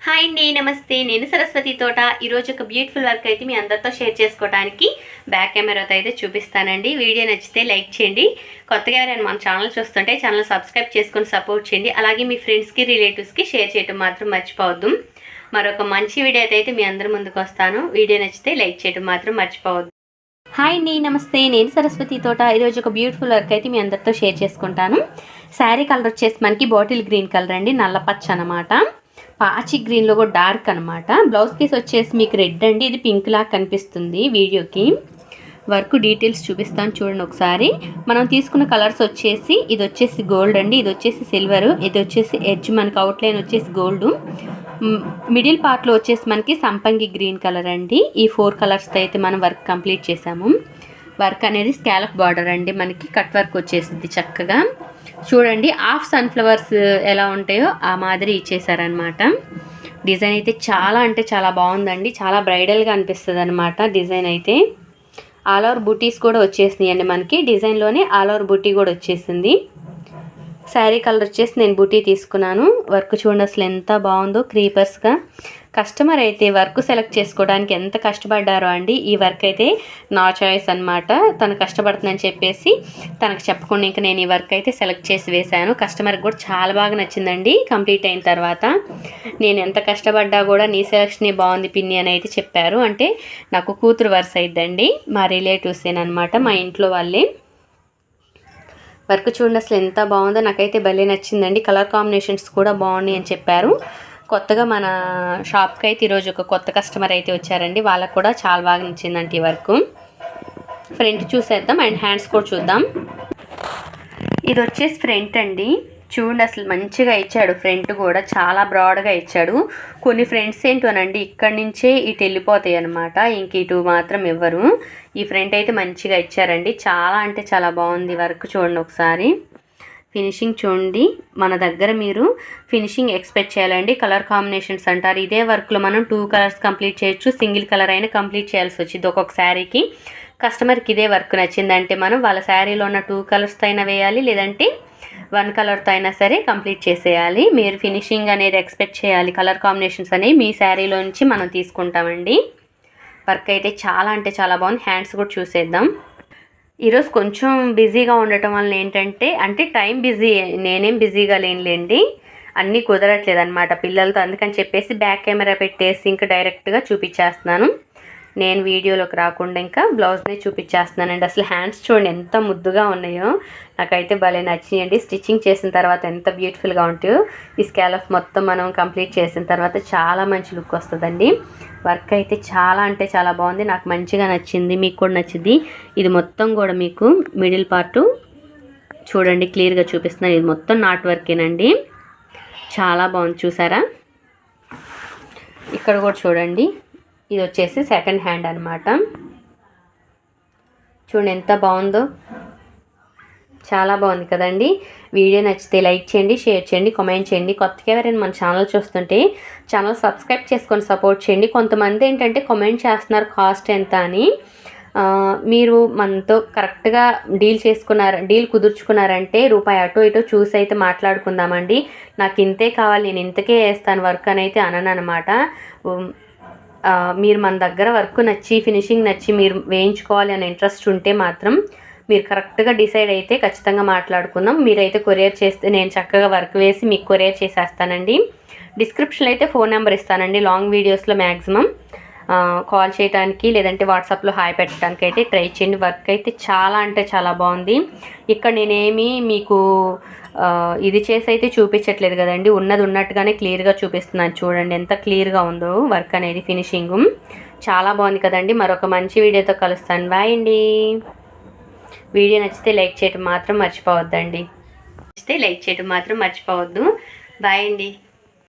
Hi అండి, నమస్తే. నేను సరస్వతి తోట. ఈరోజు ఒక బ్యూటిఫుల్ వర్క్ అయితే మీ అందరితో షేర్ చేసుకోవడానికి బ్యాక్ కెమెరాతో అయితే చూపిస్తానండి. వీడియో నచ్చితే లైక్ చేయండి. కొత్తగా ఎవరైనా మన ఛానల్ చూస్తుంటే ఛానల్ సబ్స్క్రైబ్ చేసుకొని సపోర్ట్ చేయండి. అలాగే మీ ఫ్రెండ్స్కి రిలేటివ్స్కి షేర్ చేయడం మాత్రం మర్చిపోవద్దు. మరొక మంచి వీడియో అయితే మీ అందరి ముందుకు వస్తాను. వీడియో నచ్చితే లైక్ చేయడం మాత్రం మర్చిపోవద్దు. హాయ్ అండి, నమస్తే. నేను సరస్వతి తోట. ఈరోజు ఒక బ్యూటిఫుల్ వర్క్ అయితే మీ అందరితో షేర్ చేసుకుంటాను. శారీ కలర్ వచ్చేసి మనకి బాటిల్ గ్రీన్ కలర్ అండి, నల్లపచ్చ అనమాట. పాచి గ్రీన్లో కూడా డార్క్ అనమాట. బ్లౌజ్ పీస్ వచ్చేసి మీకు రెడ్ అండి, ఇది పింక్ లాగా కనిపిస్తుంది వీడియోకి. వర్క్ డీటెయిల్స్ చూపిస్తాను చూడండి ఒకసారి. మనం తీసుకున్న కలర్స్ వచ్చేసి ఇది వచ్చేసి గోల్డ్ అండి, ఇది వచ్చేసి సిల్వర్, ఇది వచ్చేసి ఎడ్జ్ మనకి అవుట్లైన్ వచ్చేసి గోల్డ్. మిడిల్ పార్ట్లో వచ్చేసి మనకి సంపంగి గ్రీన్ కలర్ అండి. ఈ 4 కలర్స్తో అయితే మనం వర్క్ కంప్లీట్ చేసాము. వర్క్ అనేది స్కాలప్ బార్డర్ అండి, మనకి కట్ వర్క్ వచ్చేసింది చక్కగా. చూడండి హాఫ్ సన్ఫ్లవర్స్ ఎలా ఉంటాయో ఆ మాదిరి ఇచ్చేసారనమాట. డిజైన్ అయితే చాలా అంటే చాలా బాగుందండి, చాలా బ్రైడల్గా అనిపిస్తుంది అనమాట డిజైన్ అయితే. ఆల్ ఓవర్ బూటీస్ కూడా వచ్చేసినాయి అండి మనకి. డిజైన్లోనే ఆల్ ఓవర్ బూటీ కూడా వచ్చేసింది. శారీ కలర్ వచ్చేసి నేను బూటీ తీసుకున్నాను. వర్క్ చూడండి అసలు ఎంత బాగుందో క్రీపర్స్గా. కస్టమర్ అయితే వర్క్ సెలెక్ట్ చేసుకోవడానికి ఎంత కష్టపడ్డారో అండి. ఈ వర్క్ అయితే నా చాయిస్ అనమాట. తను కష్టపడుతుందని చెప్పేసి తనకు చెప్పకుండా ఇంకా నేను ఈ వర్క్ అయితే సెలెక్ట్ చేసి వేశాను. కస్టమర్కి కూడా చాలా బాగా నచ్చిందండి. కంప్లీట్ అయిన తర్వాత నేను ఎంత కష్టపడ్డా కూడా నీ సెలెక్షనే బాగుంది పిన్ని అని అయితే చెప్పారు. అంటే నాకు కూతురు వరుస అయిద్దండి, మా రిలేటివ్సేనమాట, మా ఇంట్లో వాళ్ళే. వర్క్ చూడండి అసలు ఎంత బాగుందో, నాకైతే భలే నచ్చిందండి. కలర్ కాంబినేషన్స్ కూడా బాగున్నాయి అని చెప్పారు. కొత్తగా మన షాప్కి అయితే ఈరోజు ఒక కొత్త కస్టమర్ అయితే వచ్చారండి, వాళ్ళకు కూడా చాలా బాగా నచ్చిందండి ఈ వర్క్. ఫ్రంట్ చూసేద్దాం అండ్ హ్యాండ్స్ కూడా చూద్దాం. ఇది వచ్చేసి ఫ్రంట్ అండి. చూడండి అసలు మంచిగా ఇచ్చాడు. ఫ్రంట్ కూడా చాలా బ్రాడ్గా ఇచ్చాడు. కొన్ని ఫ్రంట్స్ ఏంటోనండి ఇక్కడి నుంచే ఇటు వెళ్ళిపోతాయి అనమాట, ఇంక ఇటు మాత్రం ఇవ్వరు. ఈ ఫ్రంట్ అయితే మంచిగా ఇచ్చారండి, చాలా అంటే చాలా బాగుంది వర్క్. చూడండి ఒకసారి ఫినిషింగ్ చూడండి. మన దగ్గర మీరు ఫినిషింగ్ ఎక్స్పెక్ట్ చేయాలండి. కలర్ కాంబినేషన్స్ అంటారు, ఇదే వర్క్లో మనం 2 కలర్స్ కంప్లీట్ చేయొచ్చు, సింగిల్ కలర్ అయినా కంప్లీట్ చేయాల్సి వచ్చింది ఒక్కొక్క శారీకి. కస్టమర్కి ఇదే వర్క్ నచ్చిందంటే మనం వాళ్ళ శారీలో ఉన్న 2 కలర్స్తో అయినా వేయాలి, లేదంటే 1 కలర్తో అయినా సరే కంప్లీట్ చేసేయాలి. మీరు ఫినిషింగ్ అనేది ఎక్స్పెక్ట్ చేయాలి. కలర్ కాంబినేషన్స్ అనేవి మీ శారీలో నుంచి మనం తీసుకుంటామండి. వర్క్ అయితే చాలా అంటే చాలా బాగుంది. హ్యాండ్స్ కూడా చూసేద్దాం. ఈరోజు కొంచెం బిజీగా ఉండటం వల్ల ఏంటంటే అంటే టైం బిజీ, నేనేం బిజీగా లేనులేండి, అన్నీ కుదరట్లేదు అనమాట పిల్లలతో. అందుకని చెప్పేసి బ్యాక్ కెమెరా పెట్టేసి ఇంకా డైరెక్ట్గా చూపించేస్తున్నాను. నేను వీడియోలోకి రాకుండా ఇంకా బ్లౌజ్ని చూపించేస్తున్నానండి. అసలు హ్యాండ్స్ చూడండి ఎంత ముద్దుగా ఉన్నాయో, నాకైతే భలే నచ్చినాయండి. స్టిచ్చింగ్ చేసిన తర్వాత ఎంత బ్యూటిఫుల్గా ఉంటాయో. ఈ స్కాలప్ మొత్తం మనం కంప్లీట్ చేసిన తర్వాత చాలా మంచి లుక్ వస్తుందండి. వర్క్ అయితే చాలా అంటే చాలా బాగుంది, నాకు మంచిగా నచ్చింది, మీకు కూడా నచ్చింది. ఇది మొత్తం కూడా మీకు మిడిల్ పార్టు చూడండి క్లియర్గా చూపిస్తున్నాను. ఇది మొత్తం నాట్ వర్కేనండి, చాలా బాగుంది చూసారా. ఇక్కడ కూడా చూడండి, ఇది వచ్చేసి సెకండ్ హ్యాండ్ అనమాట. చూడండి ఎంత బాగుందో, చాలా బాగుంది కదండి. వీడియో నచ్చితే లైక్ చేయండి, షేర్ చేయండి, కామెంట్ చేయండి. కొత్తగా ఎవరైనా మన ఛానల్ చూస్తుంటే ఛానల్ సబ్స్క్రైబ్ చేసుకొని సపోర్ట్ చేయండి. కొంతమంది ఏంటంటే కామెంట్ చేస్తున్నారు కాస్ట్ ఎంత అని. మీరు మనతో కరెక్ట్గా డీల్ కుదుర్చుకున్నారంటే రూపాయి అటు ఇటు చూసి అయితే మాట్లాడుకుందామండి. నాకు ఇంతే కావాలి, నేను ఇంతకే వేస్తాను వర్క్ అని అయితే అనను అనమాట. మీరు మన దగ్గర వర్క్ నచ్చి ఫినిషింగ్ నచ్చి మీరు వేయించుకోవాలి అనే ఇంట్రెస్ట్ ఉంటే మాత్రం మీరు కరెక్ట్గా డిసైడ్ అయితే ఖచ్చితంగా మాట్లాడుకుందాం. మీరైతే కొరియర్ చేస్తే నేను చక్కగా వర్క్ వేసి మీకు కొరియర్ చేసేస్తానండి. డిస్క్రిప్షన్లో అయితే ఫోన్ నెంబర్ ఇస్తానండి. లాంగ్ వీడియోస్లో మ్యాక్సిమం కాల్ చేయడానికి లేదంటే వాట్సాప్లో హాయ్ పెట్టడానికి అయితే ట్రై చేయండి. వర్క్ అయితే చాలా అంటే చాలా బాగుంది. ఇక్కడ నేనేమి మీకు ఇది చేసి అయితే చూపించట్లేదు కదండి, ఉన్నది ఉన్నట్టుగానే క్లియర్గా చూపిస్తున్నాను. చూడండి ఎంత క్లియర్గా ఉందో వర్క్ అనేది, ఫినిషింగ్ చాలా బాగుంది కదండి. మరొక మంచి వీడియోతో కలుస్తాను. బాయ్ అండి. వీడియో నచ్చితే లైక్ చేయడం మాత్రం మర్చిపోవద్దండి. బాయ్ అండి.